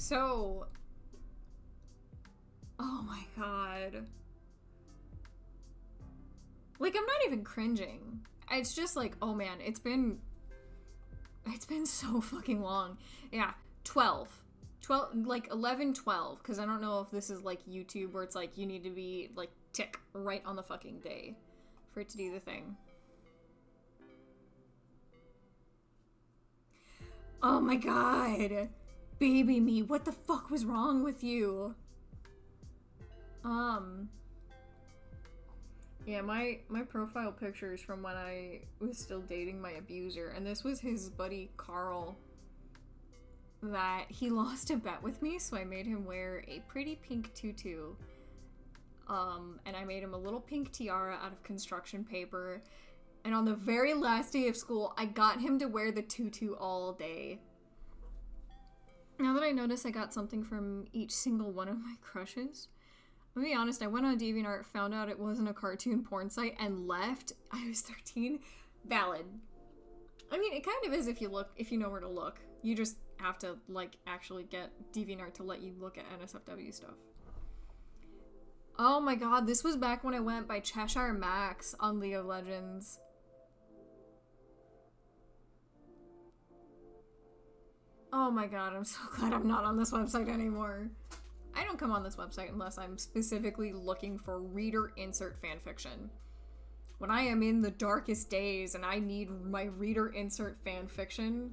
So, oh my god. Like, I'm not even cringing. It's just like, oh man, it's been so fucking long. Yeah, 12, like 11, 12, because I don't know if this is like YouTube where it's like you need to be like tick right on the fucking day for it to do the thing. Oh my god. Baby me, what the fuck was wrong with you? Yeah, my profile picture is from when I was still dating my abuser, and this was his buddy Carl that he lost a bet with me, so I made him wear a pretty pink tutu. And I made him a little pink tiara out of construction paper, and on the very last day of school, I got him to wear the tutu all day. Now that I notice I got something from each single one of my crushes, I'll be honest, I went on Deviantart, found out it wasn't a cartoon porn site, and left. I was 13. Valid. I mean, it kind of is if you know where to look. You just have to, like, actually get Deviantart to let you look at NSFW stuff. Oh my god, this was back when I went by Cheshire Max on League of Legends. Oh my god, I'm so glad I'm not on this website anymore. I don't come on this website unless I'm specifically looking for reader insert fanfiction. When I am in the darkest days and I need my reader insert fanfiction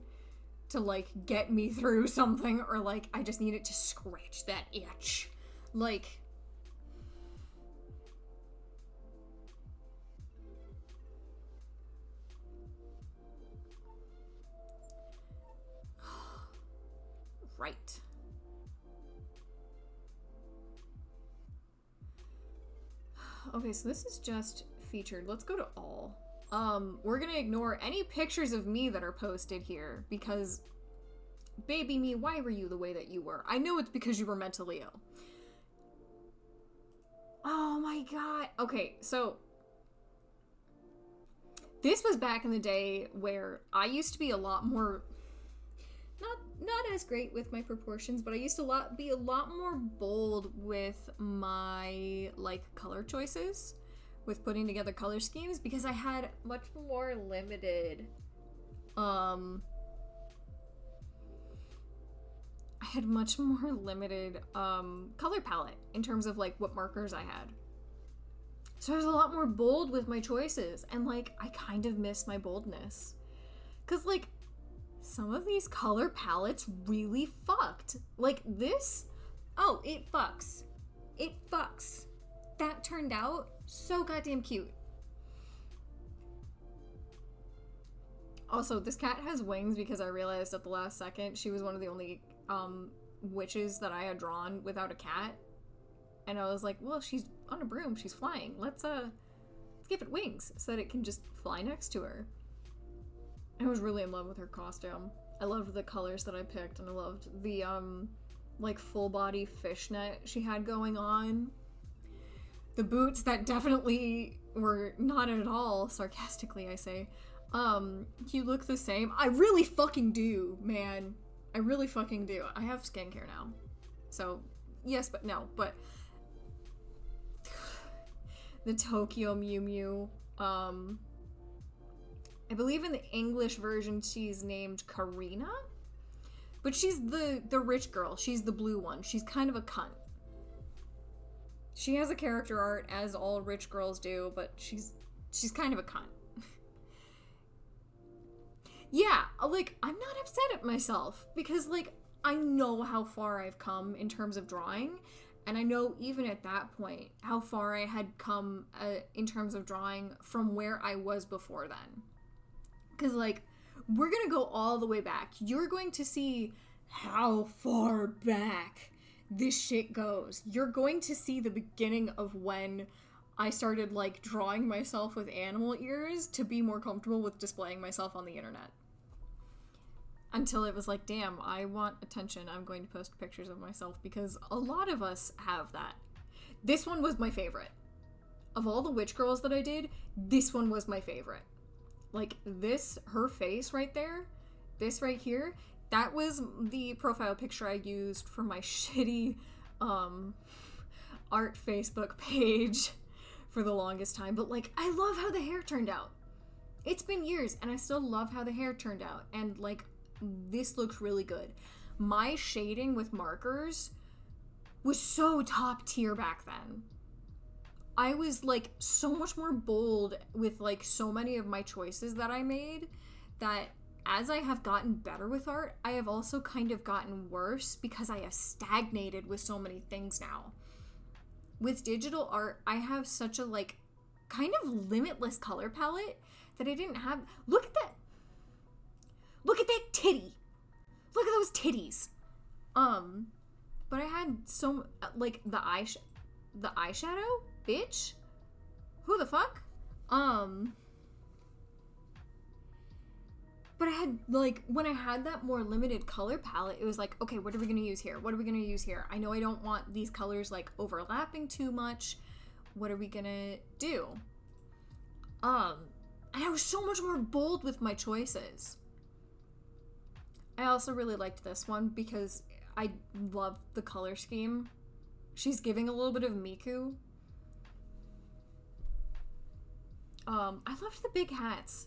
to, like, get me through something, or, like, I just need it to scratch that itch. Like... right. Okay, so this is just featured. Let's go to all. We're gonna ignore any pictures of me that are posted here because, baby me, why were you the way that you were? I know it's because you were mentally ill. Oh my god. Okay, so this was back in the day where I used to be a lot more, not as great with my proportions, but I used to be a lot more bold with my, like, color choices, with putting together color schemes, because I had much more limited, color palette in terms of, like, what markers I had. So I was a lot more bold with my choices, and, like, I kind of miss my boldness. Because, like, some of these color palettes really fucked. Like this, oh, it fucks. It fucks. That turned out so goddamn cute. Also, this cat has wings because I realized at the last second she was one of the only witches that I had drawn without a cat. And I was like, well, she's on a broom, she's flying. Let's give it wings so that it can just fly next to her. I was really in love with her costume. I loved the colors that I picked, and I loved the, like, full-body fishnet she had going on. The boots that definitely were not at all, sarcastically I say, you look the same. I really fucking do, man. I really fucking do. I have skincare now. So, yes, but no, but... the Tokyo Mew Mew, I believe in the English version she's named Karina, but she's the rich girl. She's the blue one. She's kind of a cunt. She has a character art, as all rich girls do, but she's kind of a cunt. Yeah, like, I'm not upset at myself, because, like, I know how far I've come in terms of drawing, and I know even at that point how far I had come in terms of drawing from where I was before then. Because, like, we're gonna go all the way back. You're going to see how far back this shit goes. You're going to see the beginning of when I started, like, drawing myself with animal ears to be more comfortable with displaying myself on the internet. Until it was like, damn, I want attention. I'm going to post pictures of myself, because a lot of us have that. This one was my favorite. Of all the witch girls that I did, this one was my favorite. Like, this, her face right there, this right here, that was the profile picture I used for my shitty art Facebook page for the longest time. But like, I love how the hair turned out. It's been years and I still love how the hair turned out. And like, this looks really good. My shading with markers was so top tier back then. I was like so much more bold with like so many of my choices that I made, that as I have gotten better with art, I have also kind of gotten worse because I have stagnated with so many things now. With digital art, I have such a like kind of limitless color palette that I didn't have. Look at that. Look at that titty. Look at those titties. But I had so like the eyeshadow, bitch. Who the fuck? But I had, like, when I had that more limited color palette, it was like, okay, what are we going to use here? What are we going to use here? I know I don't want these colors, like, overlapping too much. What are we going to do? And I was so much more bold with my choices. I also really liked this one because I love the color scheme. She's giving a little bit of Miku. I loved the big hats.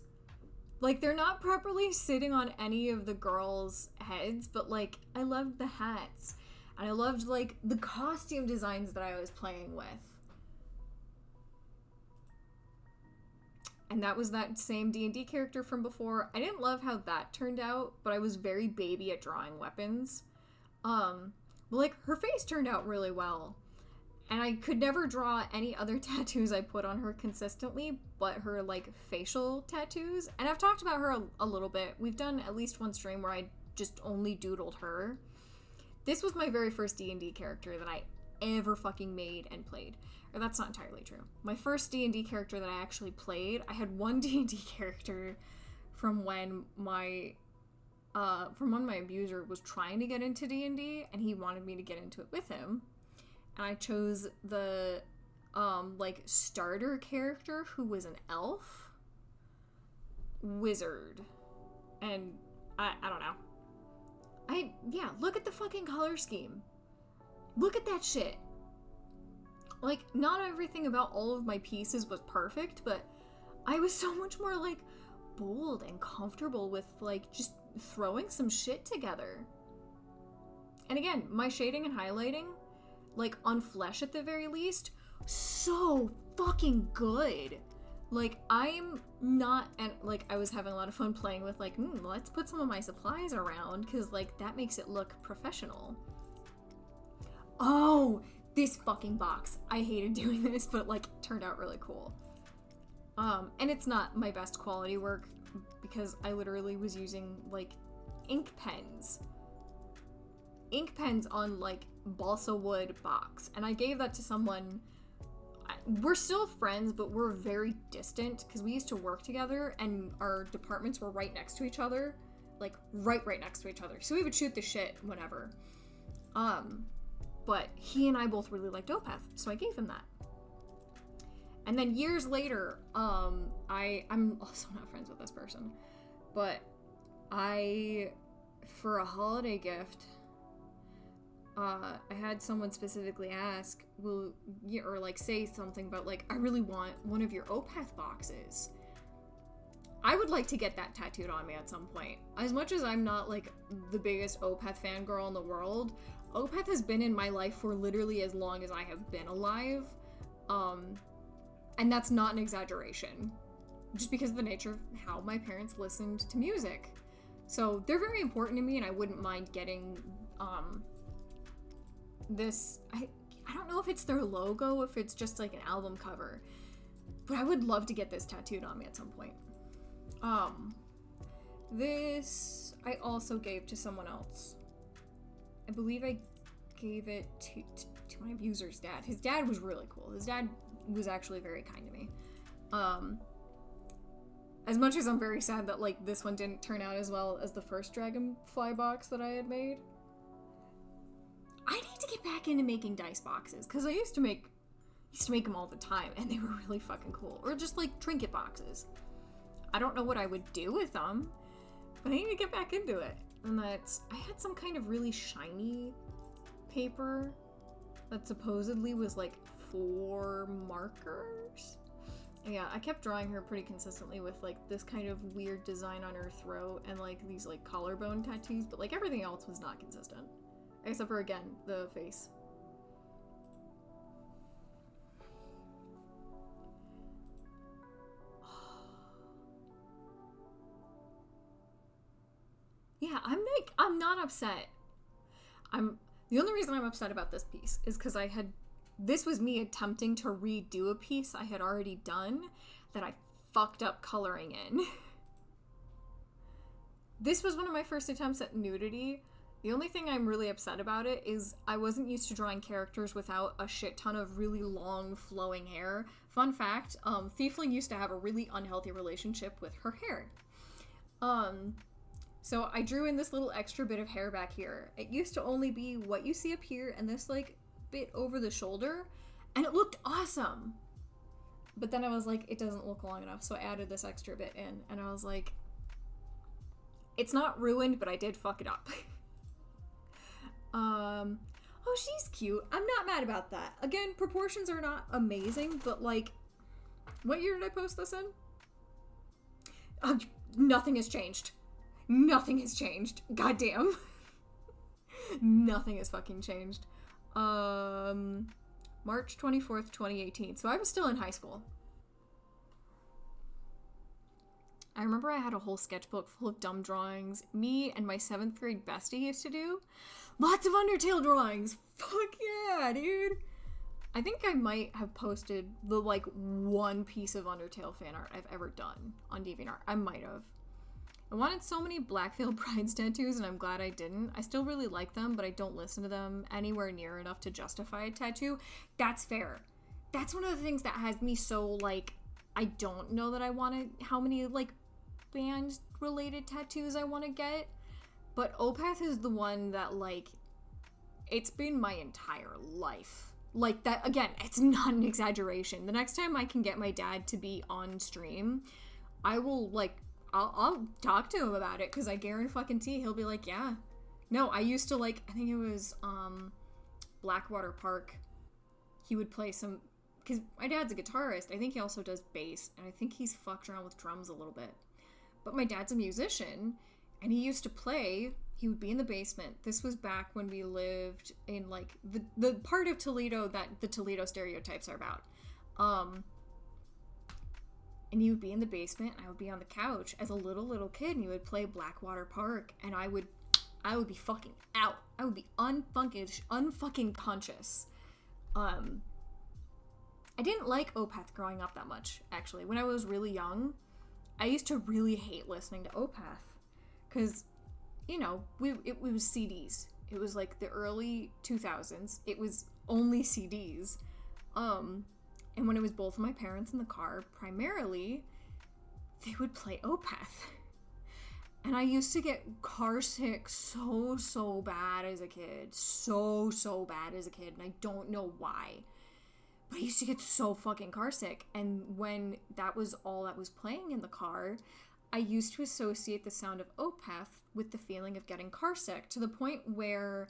Like, they're not properly sitting on any of the girls' heads, but, like, I loved the hats. And I loved, like, the costume designs that I was playing with. And that was that same D&D character from before. I didn't love how that turned out, but I was very baby at drawing weapons. But, like, her face turned out really well. And I could never draw any other tattoos I put on her consistently, but her, like, facial tattoos. And I've talked about her a little bit. We've done at least one stream where I just only doodled her. This was my very first D&D character that I ever fucking made and played. Or that's not entirely true. My first D&D character that I actually played, I had one D&D character from when my abuser was trying to get into D&D, and he wanted me to get into it with him. And I chose the, like, starter character who was an elf wizard. And I don't know. Yeah, look at the fucking color scheme. Look at that shit. Like, not everything about all of my pieces was perfect, but I was so much more, like, bold and comfortable with, like, just throwing some shit together. And again, my shading and highlighting, like, on flesh at the very least, so fucking good. Like, I'm not, and, like, I was having a lot of fun playing with, like, let's put some of my supplies around, because, like, that makes it look professional. Oh, this fucking box. I hated doing this, but, like, it turned out really cool. And it's not my best quality work, because I literally was using, like, ink pens. Ink pens on, like, balsa wood box. And I gave that to someone. We're still friends, but we're very distant, because we used to work together, and our departments were right next to each other. Like, right next to each other. So we would shoot the shit whenever. But he and I both really liked Opeth, so I gave him that. And then years later, I'm also not friends with this person, but for a holiday gift, I had someone specifically ask, or like say something about like, I really want one of your Opeth boxes. I would like to get that tattooed on me at some point. As much as I'm not like the biggest Opeth fangirl in the world, Opeth has been in my life for literally as long as I have been alive. And that's not an exaggeration. Just because of the nature of how my parents listened to music. So they're very important to me, and I wouldn't mind getting this. I don't know if it's their logo, if it's just like an album cover, but I would love to get this tattooed on me at some point. This I also gave to someone else. I believe I gave it to my abuser's dad. His dad was really cool. His dad was actually very kind to me. As much as I'm very sad that like this one didn't turn out as well as the first Dragonfly box that I had made. I need to get back into making dice boxes, because I used to make them all the time, and they were really fucking cool. Or just like trinket boxes. I don't know what I would do with them, but I need to get back into it. And that I had some kind of really shiny paper that supposedly was like for markers. Yeah, I kept drawing her pretty consistently with like this kind of weird design on her throat and like these like collarbone tattoos, but like everything else was not consistent. Except for, again, the face. Yeah, I'm not upset. The only reason I'm upset about this piece is because this was me attempting to redo a piece I had already done that I fucked up coloring in. This was one of my first attempts at nudity. The only thing I'm really upset about it is I wasn't used to drawing characters without a shit ton of really long flowing hair. Fun fact, Thiefling used to have a really unhealthy relationship with her hair. So I drew in this little extra bit of hair back here. It used to only be what you see up here and this like bit over the shoulder, and it looked awesome. But then I was like, it doesn't look long enough, so I added this extra bit in, and I was like, it's not ruined, but I did fuck it up. Oh, she's cute. I'm not mad about that. Again, proportions are not amazing, but like, what year did I post this in? Nothing has changed. Nothing has changed. Goddamn. Nothing has fucking changed. March 24th, 2018. So I was still in high school. I remember I had a whole sketchbook full of dumb drawings me and my 7th grade bestie used to do. Lots of Undertale drawings. Fuck yeah, dude. I think I might have posted the like one piece of Undertale fan art I've ever done on Deviantart. I might have. I wanted so many Blackveil Brides tattoos, and I'm glad I didn't. I still really like them, but I don't listen to them anywhere near enough to justify a tattoo. That's fair. That's one of the things that has me so, like, I don't know that I want to, how many, like, band-related tattoos I want to get. But Opeth is the one that, like, it's been my entire life. Like, that, again, it's not an exaggeration. The next time I can get my dad to be on stream, I will, like, I'll talk to him about it, because I guarantee he'll be like, yeah. No, I used to, like, I think it was, Blackwater Park. He would play some, because my dad's a guitarist. I think he also does bass, and I think he's fucked around with drums a little bit. But my dad's a musician, and he used to play, he would be in the basement. This was back when we lived in, like, the part of Toledo that the Toledo stereotypes are about. And he would be in the basement, and I would be on the couch as a little kid, and he would play Blackwater Park, and I would be fucking out. I would be unfucking conscious. I didn't like Opeth growing up that much, actually. When I was really young, I used to really hate listening to Opeth, because, you know, it was CDs. It was like the early 2000s. It was only CDs. And when it was both of my parents in the car, primarily, they would play Opeth. And I used to get car sick so bad as a kid. So bad as a kid. And I don't know why. But I used to get so fucking car sick. And when that was all that was playing in the car, I used to associate the sound of Opeth with the feeling of getting car sick, to the point where,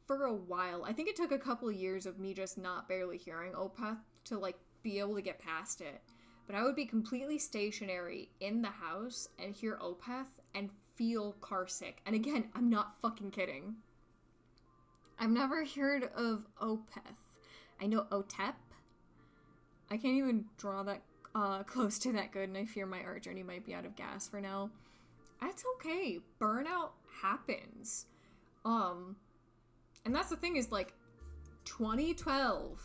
for a while, I think it took a couple of years of me just not barely hearing Opeth to, like, be able to get past it. But I would be completely stationary in the house and hear Opeth and feel car sick. And again, I'm not fucking kidding. I've never heard of Opeth. I know Otep. I can't even draw that close to that good, and I fear my art journey might be out of gas for now. That's okay. Burnout happens. And that's the thing, is, like, 2012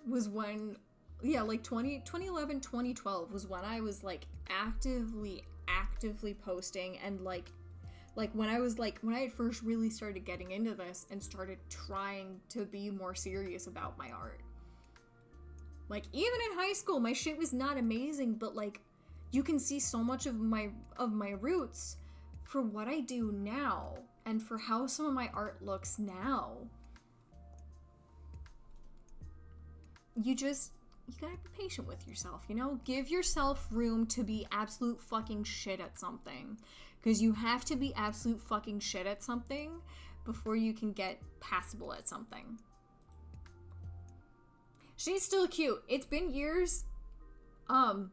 was when, yeah, like, 2011, 2012 was when I was, like, actively posting, and, like, when I had first really started getting into this and started trying to be more serious about my art. Like, even in high school, my shit was not amazing, but, like, you can see so much of my roots for what I do now, and for how some of my art looks now. You gotta be patient with yourself, you know? Give yourself room to be absolute fucking shit at something. Because you have to be absolute fucking shit at something before you can get passable at something. She's still cute. It's been years. I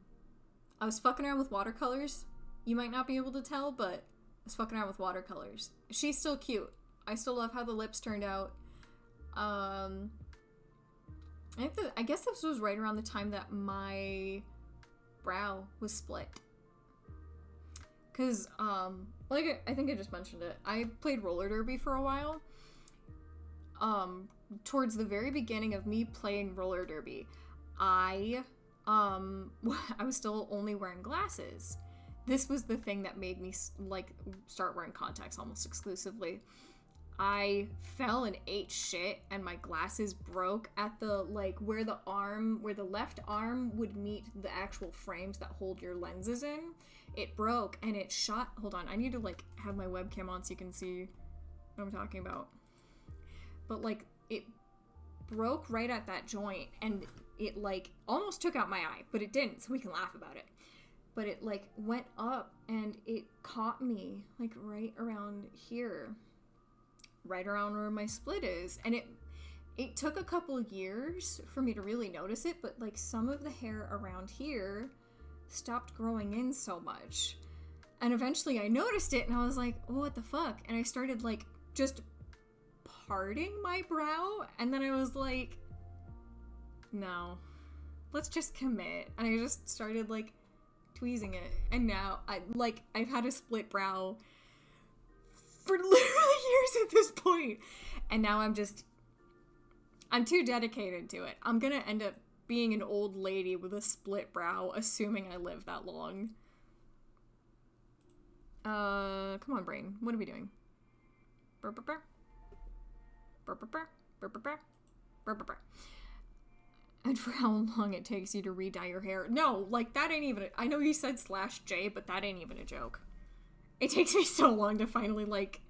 was fucking around with watercolors. You might not be able to tell, but I was fucking around with watercolors. She's still cute. I still love how the lips turned out. I guess this was right around the time that my brow was split. Because, like, I think I just mentioned it. I played roller derby for a while. Towards the very beginning of me playing roller derby, I was still only wearing glasses. This was the thing that made me, like, start wearing contacts almost exclusively. I fell and ate shit, and my glasses broke at the, like, where the left arm would meet the actual frames that hold your lenses in. It broke, and it shot, hold on, I need to, like, have my webcam on so you can see what I'm talking about. But, like, it broke right at that joint, and it, like, almost took out my eye, but it didn't, so we can laugh about it. But it, like, went up, and it caught me, like, right around here. Right around where my split is. And it took a couple of years for me to really notice it, but, like, some of the hair around here stopped growing in so much. And eventually I noticed it, and I was like, oh, what the fuck? And I started, like, just parting my brow, and then I was like, no, let's just commit. And I just started, like, tweezing it, and now I've had a split brow for literally years at this point, and now I'm too dedicated to it. I'm gonna end up being an old lady with a split brow, assuming I live that long. Come on, brain, what are we doing? And for how long it takes you to re-dye your hair. No, like, that ain't even, I know you said /J, but that ain't even a joke. It takes me so long to finally, like,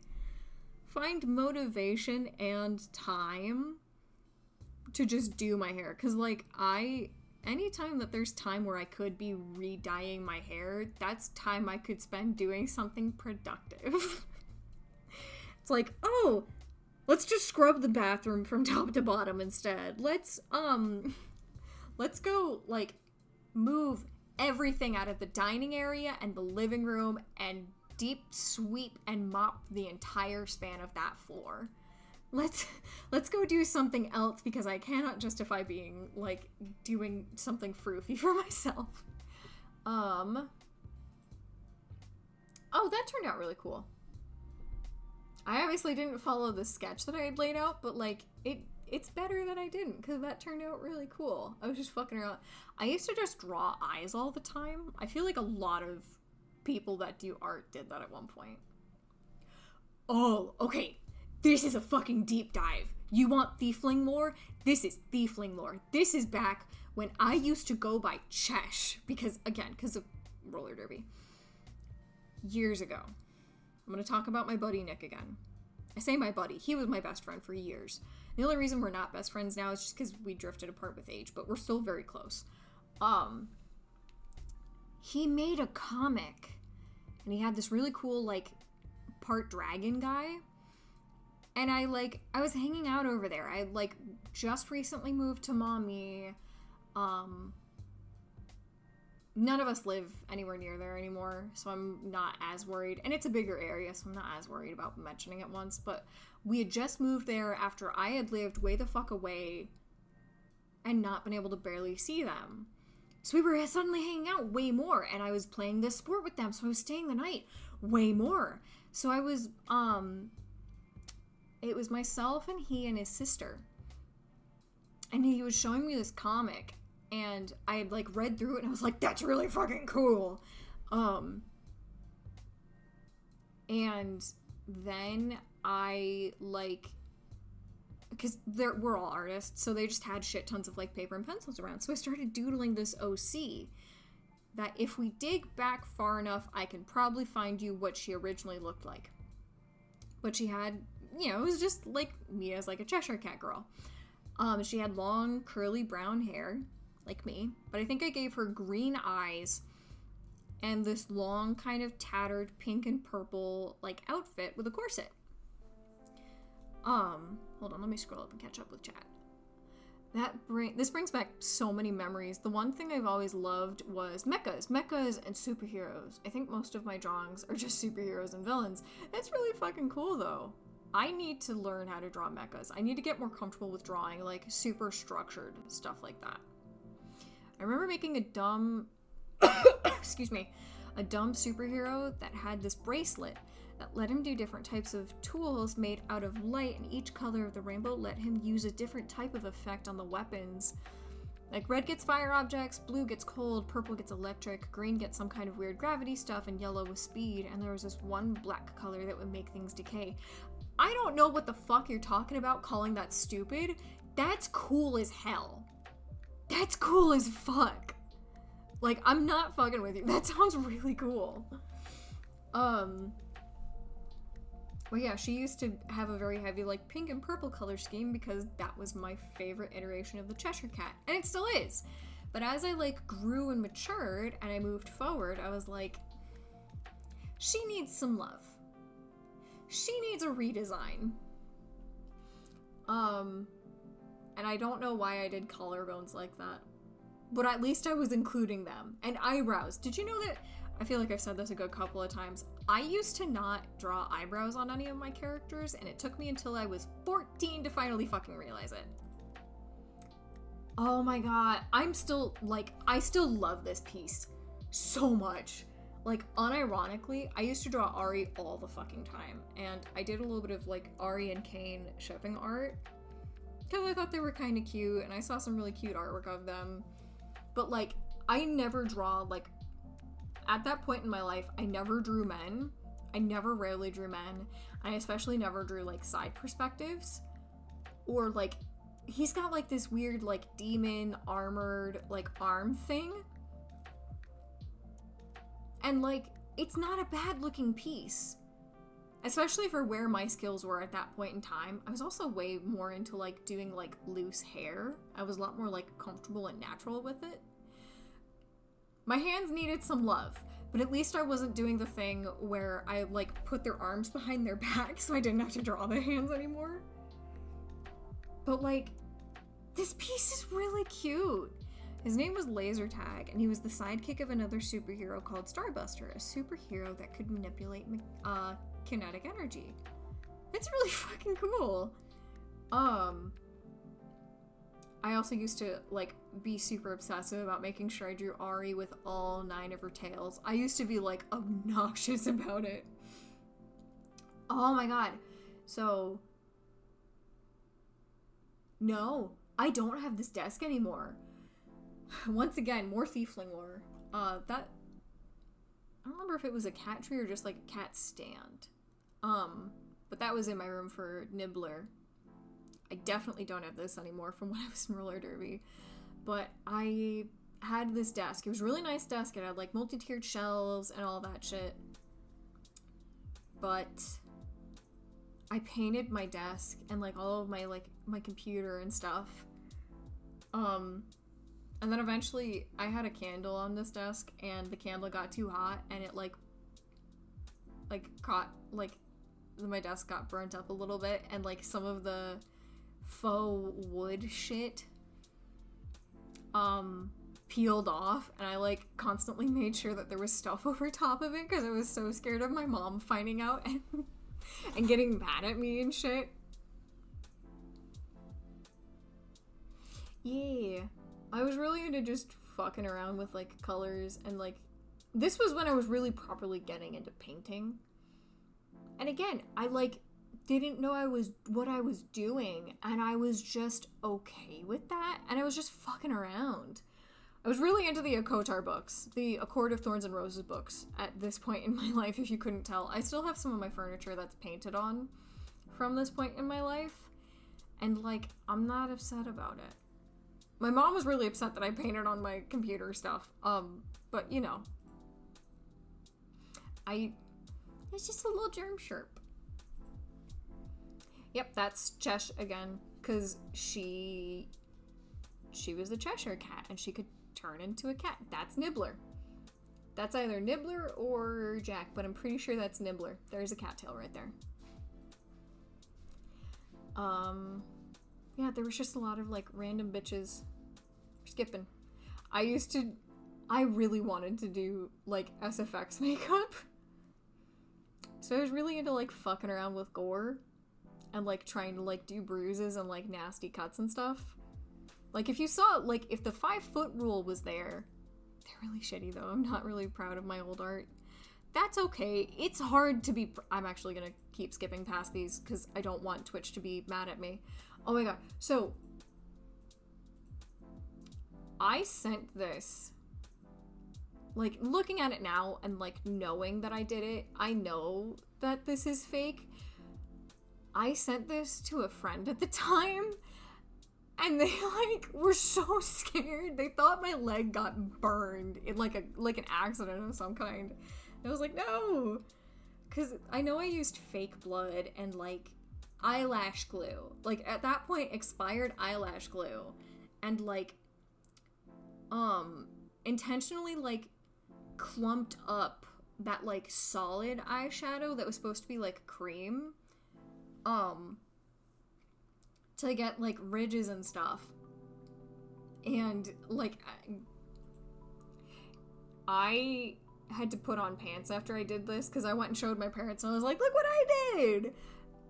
find motivation and time to just do my hair. Because, like, anytime that there's time where I could be re-dyeing my hair, that's time I could spend doing something productive. It's like, oh, let's just scrub the bathroom from top to bottom instead. Let's go, like, move everything out of the dining area and the living room and deep sweep and mop the entire span of that floor. Let's go do something else, because I cannot justify being, like, doing something froofy for myself. Oh, that turned out really cool. I obviously didn't follow the sketch that I had laid out, but, like, it's better that I didn't, because that turned out really cool. I was just fucking around. I used to just draw eyes all the time. I feel like a lot of people that do art did that at one point. Oh, okay. This is a fucking deep dive. You want Thiefling lore? This is Thiefling lore. This is back when I used to go by Chesh, because of roller derby. Years ago. I'm going to talk about my buddy Nick again. I say my buddy. He was my best friend for years. The only reason we're not best friends now is just because we drifted apart with age, but we're still very close. He made a comic, and he had this really cool, like, part dragon guy, and I was hanging out over there. I, like, just recently moved to mommy. None of us live anywhere near there anymore, so I'm not as worried. And it's a bigger area, so I'm not as worried about mentioning it once. But we had just moved there after I had lived way the fuck away and not been able to barely see them. So we were suddenly hanging out way more, and I was playing this sport with them, so I was staying the night way more. So I was, it was myself and he and his sister. And he was showing me this comic, and I had, like, read through it, and I was like, that's really fucking cool. And then I, like, because we're all artists, so they just had shit tons of, like, paper and pencils around. So I started doodling this OC that if we dig back far enough, I can probably find you what she originally looked like. But she had, you know, it was just like me as, like, a Cheshire Cat girl. She had long, curly brown hair, like me, but I think I gave her green eyes and this long kind of tattered pink and purple like outfit with a corset. Hold on, let me scroll up and catch up with chat. This brings back so many memories. The one thing I've always loved was mechas and superheroes. I think most of my drawings are just superheroes and villains. That's really fucking cool though. I need to learn how to draw mechas. I need to get more comfortable with drawing like super structured stuff like that. I remember making a dumb excuse me, a dumb superhero that had this bracelet that let him do different types of tools made out of light, and each color of the rainbow let him use a different type of effect on the weapons. Like red gets fire objects, blue gets cold, purple gets electric, green gets some kind of weird gravity stuff, and yellow was speed, and there was this one black color that would make things decay. I don't know what the fuck you're talking about calling that stupid. That's cool as hell. That's cool as fuck. Like, I'm not fucking with you. That sounds really cool. Well, yeah, she used to have a very heavy, like, pink and purple color scheme because that was my favorite iteration of the Cheshire Cat. And it still is. But as I, like, grew and matured and I moved forward, I was like, she needs some love. She needs a redesign. And I don't know why I did collarbones like that. But at least I was including them. And eyebrows. Did you know that? I feel like I've said this a good couple of times. I used to not draw eyebrows on any of my characters, and it took me until I was 14 to finally fucking realize it. Oh my god. I still love this piece so much. Like, unironically, I used to draw Ari all the fucking time. And I did a little bit of, like, Ari and Kane shipping art. Because I thought they were kind of cute, and I saw some really cute artwork of them. But, like, I never draw, like, at that point in my life, I never drew men. I never rarely drew men. I especially never drew, like, side perspectives. Or, like, he's got, like, this weird, like, demon armored, like, arm thing. And, like, it's not a bad looking piece. Especially for where my skills were at that point in time. I was also way more into, like, doing, like, loose hair. I was a lot more, like, comfortable and natural with it. My hands needed some love, but at least I wasn't doing the thing where I, like, put their arms behind their back so I didn't have to draw the hands anymore. But, like, this piece is really cute. His name was Lasertag, and he was the sidekick of another superhero called Starbuster, a superhero that could manipulate kinetic energy. It's really fucking cool. I also used to, like, be super obsessive about making sure I drew Ari with all 9 of her tails. I used to be, like, obnoxious about it. Oh my god. So, no, I don't have this desk anymore. Once again, more Thiefling lore. I don't remember if it was a cat tree or just, like, a cat stand. But that was in my room for Nibbler. I definitely don't have this anymore from when I was in roller derby. But I had this desk. It was a really nice desk. It had, like, multi-tiered shelves and all that shit. But I painted my desk and, like, all of my, like, my computer and stuff. And then eventually I had a candle on this desk and the candle got too hot and it, like caught, like, my desk got burnt up a little bit and, like, some of the faux wood shit peeled off, and I, like, constantly made sure that there was stuff over top of it because I was so scared of my mom finding out and getting mad at me and shit. Yeah, I was really into just fucking around with, like, colors, and, like, this was when I was really properly getting into painting. And again, I, like, didn't know what I was doing, and I was just okay with that, and I was just fucking around. I was really into the Akotar books, the A Court of Thorns and Roses books at this point in my life, if you couldn't tell. I still have some of my furniture that's painted on from this point in my life, and, like, I'm not upset about it. My mom was really upset that I painted on my computer stuff, but, you know, it's just a little germ sherp. Yep, that's Chesh again, because she was a Cheshire cat, and she could turn into a cat. That's Nibbler. That's either Nibbler or Jack, but I'm pretty sure that's Nibbler. There's a cattail right there. Yeah, there was just a lot of, like, random bitches skipping. I really wanted to do, like, SFX makeup. So I was really into, like, fucking around with gore and, like, trying to, like, do bruises and, like, nasty cuts and stuff. Like, if you saw, like, if the 5-foot rule was there, they're really shitty, though. I'm not really proud of my old art. That's okay. It's hard to be... I'm actually gonna keep skipping past these because I don't want Twitch to be mad at me. Oh my god. So, I sent this... Like, looking at it now and, like, knowing that I did it, I know that this is fake. I sent this to a friend at the time, and they, like, were so scared. They thought my leg got burned in, like, an accident of some kind. I was like, no! Because I know I used fake blood and, like, eyelash glue. Like, at that point, expired eyelash glue. And, like, intentionally, like, clumped up that, like, solid eyeshadow that was supposed to be, like, cream. To get, like, ridges and stuff. And, like, I had to put on pants after I did this, because I went and showed my parents, and I was like, look what I did!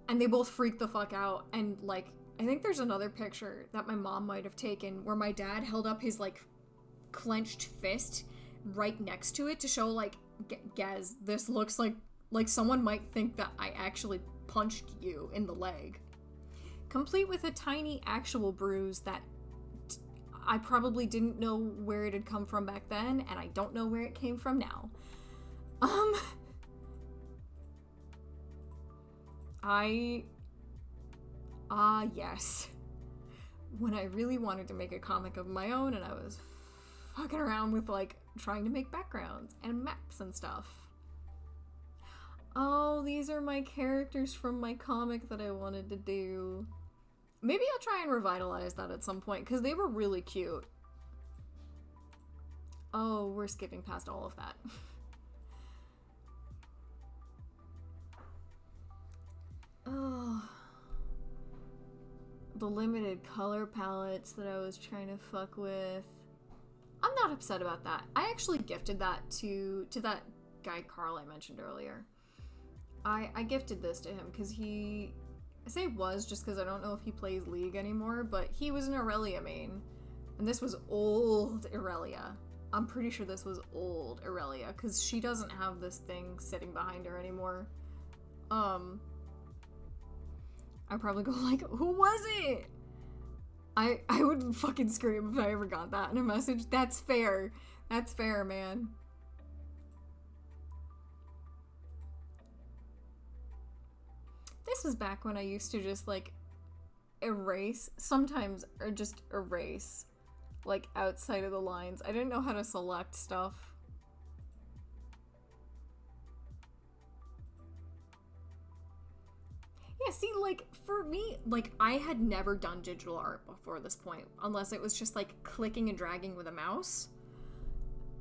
And they both freaked the fuck out, and, like, I think there's another picture that my mom might have taken, where my dad held up his, like, clenched fist right next to it to show, like, Gaz, this looks like someone might think that I actually punched you in the leg. Complete with a tiny actual bruise that I probably didn't know where it had come from back then, and I don't know where it came from now. Yes. When I really wanted to make a comic of my own, and I was fucking around with, like, trying to make backgrounds and maps and stuff. Oh, these are my characters from my comic that I wanted to do. Maybe I'll try and revitalize that at some point, because they were really cute. Oh, we're skipping past all of that. Oh. The limited color palettes that I was trying to fuck with. I'm not upset about that. I actually gifted that to that guy Carl I mentioned earlier. I gifted this to him because I say was just because I don't know if he plays League anymore, but he was an Aurelia main. And this was old Aurelia. I'm pretty sure this was old Aurelia because she doesn't have this thing sitting behind her anymore. I'd probably go like, who was it? I would fucking scream if I ever got that in a message. That's fair. That's fair, man. This was back when I used to just, like, erase, sometimes, or just erase, like, outside of the lines. I didn't know how to select stuff. Yeah, see, like, for me, like, I had never done digital art before this point, unless it was just, like, clicking and dragging with a mouse.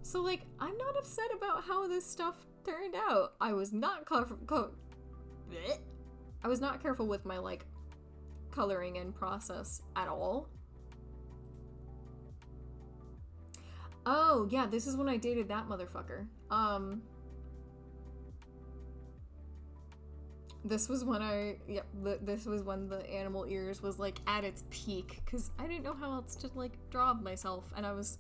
So, like, I'm not upset about how this stuff turned out. I was not I was not careful with my, like, coloring in process at all. Oh, yeah, this is when I dated that motherfucker. This was when this was when the animal ears was, like, at its peak, because I didn't know how else to, like, draw myself, and I was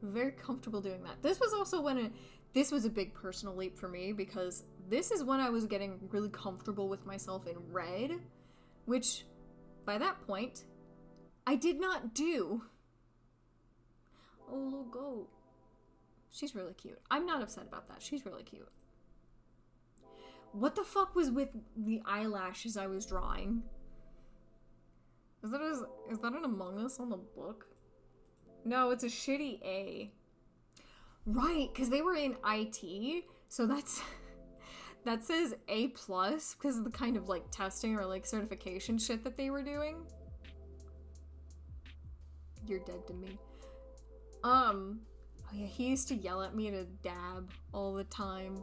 very comfortable doing that. This was also when this was a big personal leap for me, because this is when I was getting really comfortable with myself in red, which, by that point, I did not do. Oh, little goat. She's really cute. I'm not upset about that. She's really cute. What the fuck was with the eyelashes I was drawing? Is that an Among Us on the book? No, it's a shitty A. Right, because they were in IT, so that says A+, because of the kind of, like, testing or, like, certification shit that they were doing. You're dead to me. Oh yeah, he used to yell at me to dab all the time.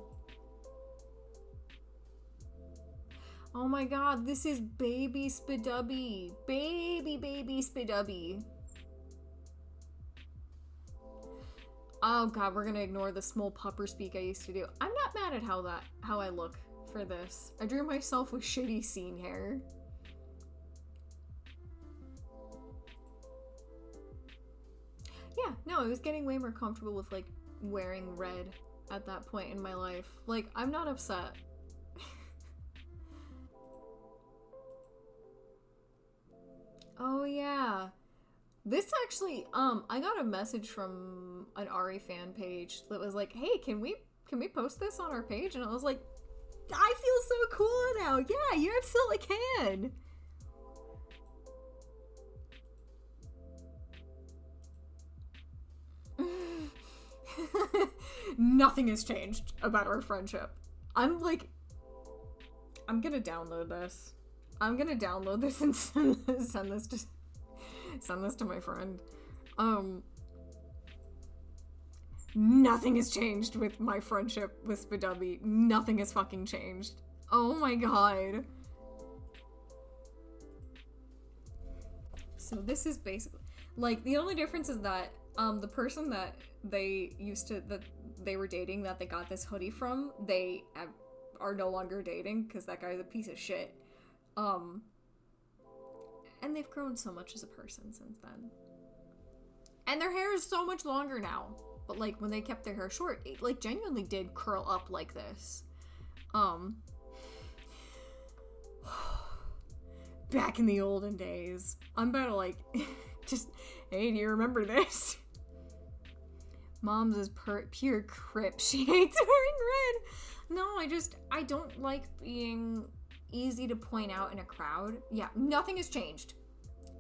Oh my god, this is baby Spidubby. Baby Spidubby. Oh god, we're gonna ignore the small pupper speak I used to do. I'm not mad at how I look for this. I drew myself with shitty scene hair. Yeah, no, I was getting way more comfortable with, like, wearing red at that point in my life. Like, I'm not upset. Oh, yeah. This actually, I got a message from an Ari fan page that was like, hey, can we post this on our page? And I was like, I feel so cool now. Yeah, you absolutely can. Nothing has changed about our friendship. I'm like, I'm gonna download this. I'm gonna download this and send this to my friend. Nothing has changed with my friendship with Spidubby. Nothing has fucking changed. Oh my god. So this is basically, like, the only difference is that the person that they were dating, that they got this hoodie from, are no longer dating because that guy's a piece of shit. And they've grown so much as a person since then. And their hair is so much longer now. But, like, when they kept their hair short, it, like, genuinely did curl up like this. Back in the olden days. I'm about to, like, just, hey, do you remember this? Mom's is pure crip. She hates wearing red. No, I don't like being easy to point out in a crowd. Yeah, nothing has changed.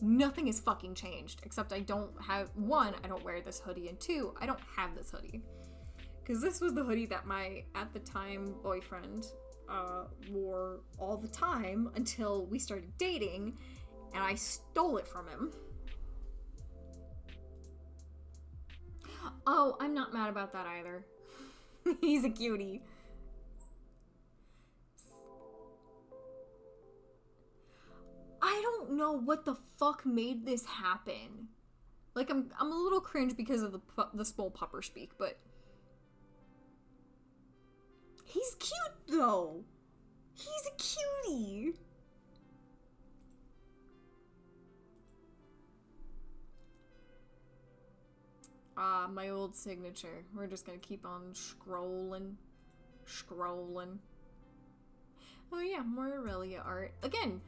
Nothing has fucking changed, except I don't have, one, I don't wear this hoodie, and two, I don't have this hoodie. Because this was the hoodie that my, at the time, boyfriend wore all the time until we started dating, and I stole it from him. Oh, I'm not mad about that either. He's a cutie. I don't know what the fuck made this happen. Like, I'm a little cringe because of the small pupper speak, but he's cute though. He's a cutie. My old signature. We're just gonna keep on scrolling. Oh yeah, more Aurelia art. Again,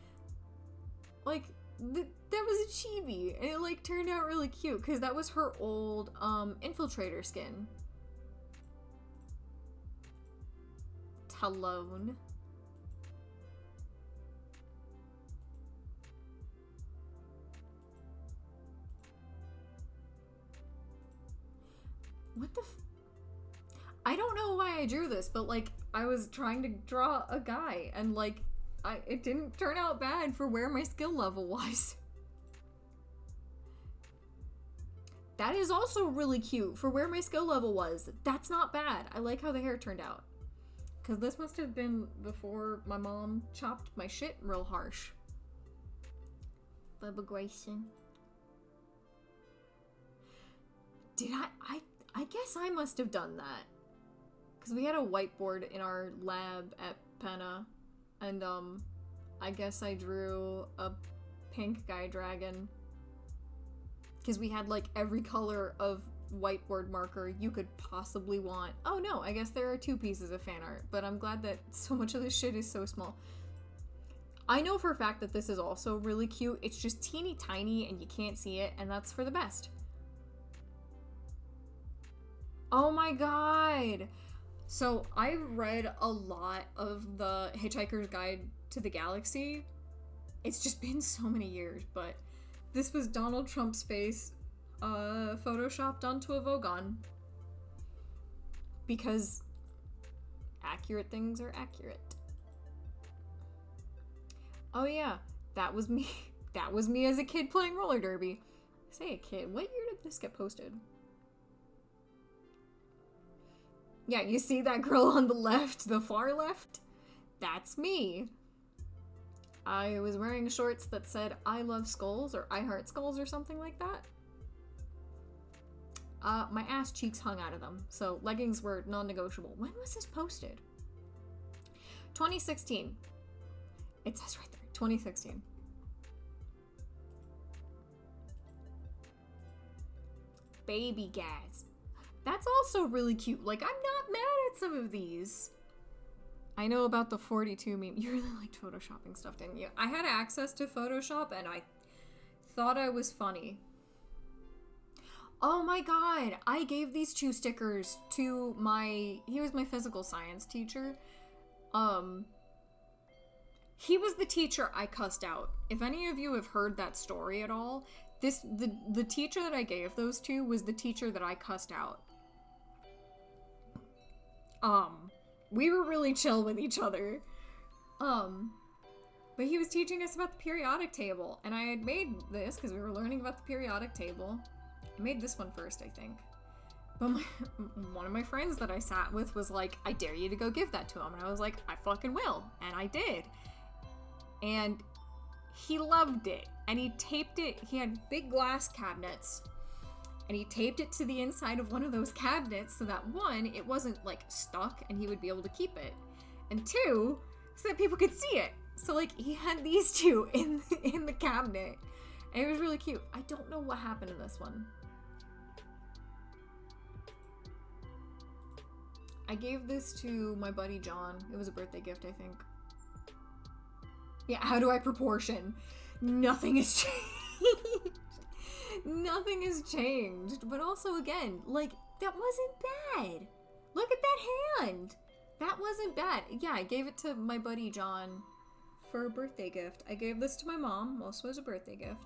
like, that was a chibi, and it, like, turned out really cute, because that was her old, infiltrator skin. Talone. What the I don't know why I drew this, but, like, I was trying to draw a guy, and, like, it didn't turn out bad for where my skill level was. That is also really cute for where my skill level was. That's not bad. I like how the hair turned out. Because this must have been before my mom chopped my shit real harsh. Bubba Grayson. Did I guess I must have done that. Because we had a whiteboard in our lab at Penna. And, I guess I drew a pink guy dragon. Because we had, like, every color of whiteboard marker you could possibly want. Oh no, I guess there are 2 pieces of fan art, but I'm glad that so much of this shit is so small. I know for a fact that this is also really cute. It's just teeny tiny and you can't see it, and that's for the best. Oh my god! So I read a lot of the Hitchhiker's Guide to the Galaxy. It's just been so many years, but this was Donald Trump's face photoshopped onto a Vogon. Because accurate things are accurate. Oh yeah, that was me. That was me as a kid playing roller derby. Say a kid, what year did this get posted? Yeah, you see that girl on the left, the far left? That's me. I was wearing shorts that said I love skulls or I heart skulls or something like that. My ass cheeks hung out of them, so leggings were non-negotiable. When was this posted? 2016. It says right there, 2016. Baby Gaz. That's also really cute. Like, I'm not mad at some of these. I know about the 42 meme. You really liked photoshopping stuff, didn't you? I had access to Photoshop and I thought I was funny. Oh my god, I gave these 2 stickers to he was my physical science teacher. He was the teacher I cussed out. If any of you have heard that story at all, the teacher that I gave those to was the teacher that I cussed out. We were really chill with each other. But he was teaching us about the periodic table, and I had made this because we were learning about the periodic table. I made this one first, I think. But one of my friends that I sat with was like, I dare you to go give that to him. And I was like, I fucking will. And I did. And he loved it. And he taped it. He had big glass cabinets. And he taped it to the inside of one of those cabinets so that 1, it wasn't like stuck and he would be able to keep it. And 2, so that people could see it. So like he had these 2 in the cabinet. And it was really cute. I don't know what happened in this one. I gave this to my buddy John. It was a birthday gift, I think. Yeah, how do I proportion? Nothing has changed. Nothing has changed. But also, again, like, that wasn't bad. Look at that hand. That wasn't bad. Yeah, I gave it to my buddy John for a birthday gift. I gave this to my mom, also as a birthday gift.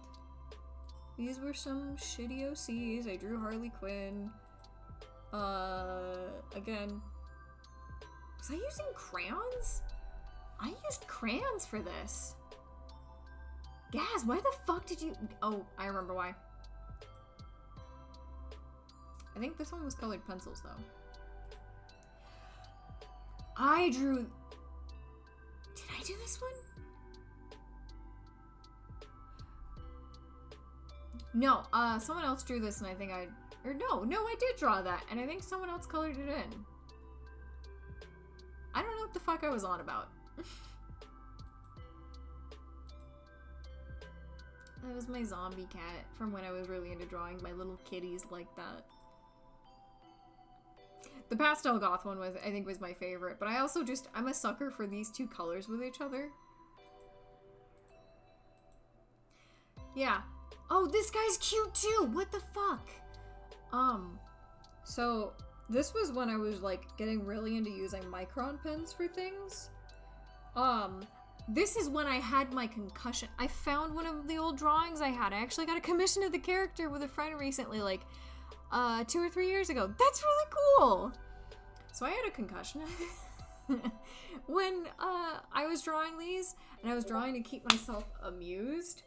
These were some shitty OCs. I drew Harley Quinn. Again. Was I using crayons? I used crayons for this. Gaz, why the fuck did you... Oh, I remember why. I think this one was colored pencils, though. I drew... Did I do this one? No, someone else drew this and I think or no, I did draw that and I think someone else colored it in. I don't know what the fuck I was on about. That was my zombie cat from when I was really into drawing my little kitties like that. The pastel goth one I think was my favorite, but I also I'm a sucker for these 2 colors with each other. Yeah. Oh, this guy's cute too! What the fuck? So this was when I was like getting really into using micron pens for things. This is when I had my concussion. I found one of the old drawings I had. I actually got a commission of the character with a friend recently, like 2 or 3 years ago. That's really cool! So I had a concussion when I was drawing these, and I was drawing to keep myself amused.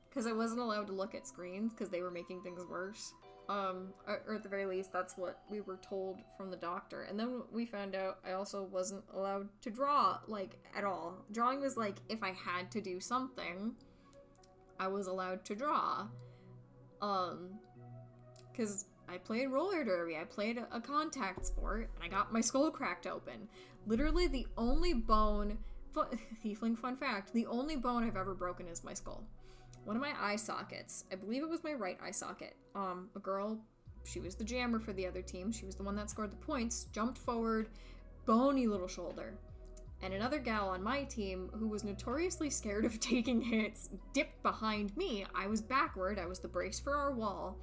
Because I wasn't allowed to look at screens because they were making things worse. Or at the very least, that's what we were told from the doctor. And then we found out I also wasn't allowed to draw, like, at all. Drawing was like, if I had to do something, I was allowed to draw. Because I played roller derby, I played a contact sport, and I got my skull cracked open. Literally the only bone, Thiefling fun fact, the only bone I've ever broken is my skull. One of my eye sockets, I believe it was my right eye socket, a girl, she was the jammer for the other team, she was the one that scored the points, jumped forward, bony little shoulder. And another gal on my team, who was notoriously scared of taking hits, dipped behind me. I was backward, I was the brace for our wall.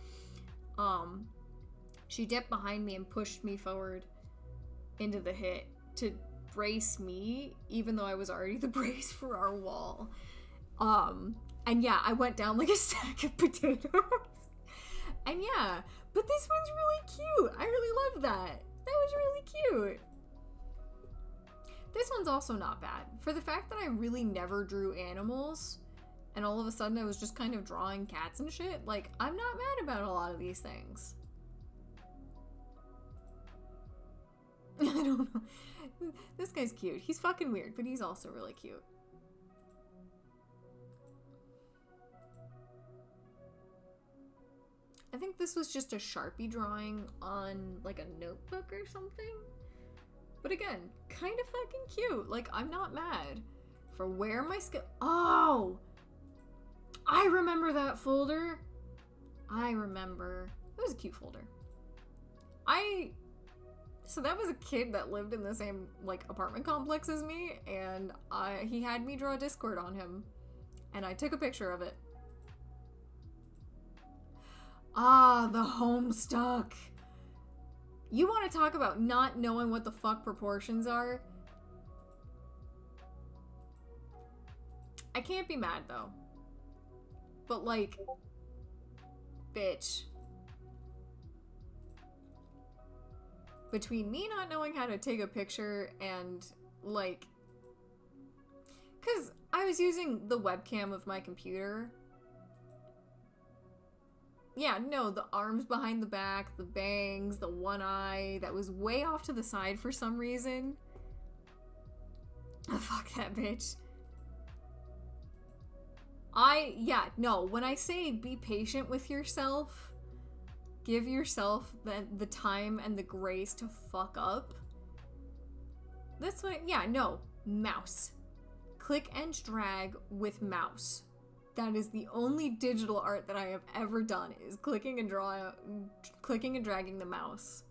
She dipped behind me and pushed me forward into the hit to brace me, even though I was already the brace for our wall. And yeah, I went down like a sack of potatoes. And yeah, but this one's really cute. I really love that. That was really cute. This one's also not bad. For the fact that I really never drew animals, and all of a sudden I was just kind of drawing cats and shit, like, I'm not mad about a lot of these things. I don't know. This guy's cute. He's fucking weird, but he's also really cute. I think this was just a Sharpie drawing on like a notebook or something. But again, kind of fucking cute. Like, I'm not mad for where my skill. Oh! I remember that folder. I remember. It was a cute folder. So that was a kid that lived in the same, like, apartment complex as me, and he had me draw a Discord on him, and I took a picture of it. Ah, the Homestuck. You want to talk about not knowing what the fuck proportions are? I can't be mad, though. But, like, bitch. Between me not knowing how to take a picture and, like... Because I was using the webcam of my computer. Yeah, no, the arms behind the back, the bangs, the one eye that was way off to the side for some reason. Oh, fuck that bitch. Yeah, no, when I say be patient with yourself, give yourself the time and the grace to fuck up. That's what, yeah, no, mouse. Click and drag with mouse. That is the only digital art that I have ever done, is clicking and dragging the mouse.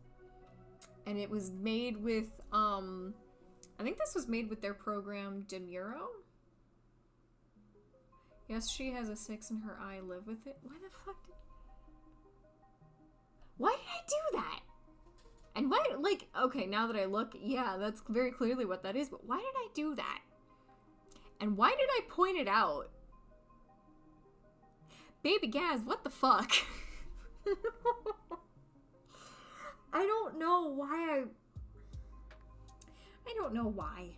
And it was made with, I think this was made with their program Demuro. Yes, she has a 6 in her eye, live with it. Why the fuck why did I do that? And why, like, okay, now that I look, yeah, that's very clearly what that is, but why did I do that? And why did I point it out? Baby Gaz, what the fuck? I don't know why I don't know why.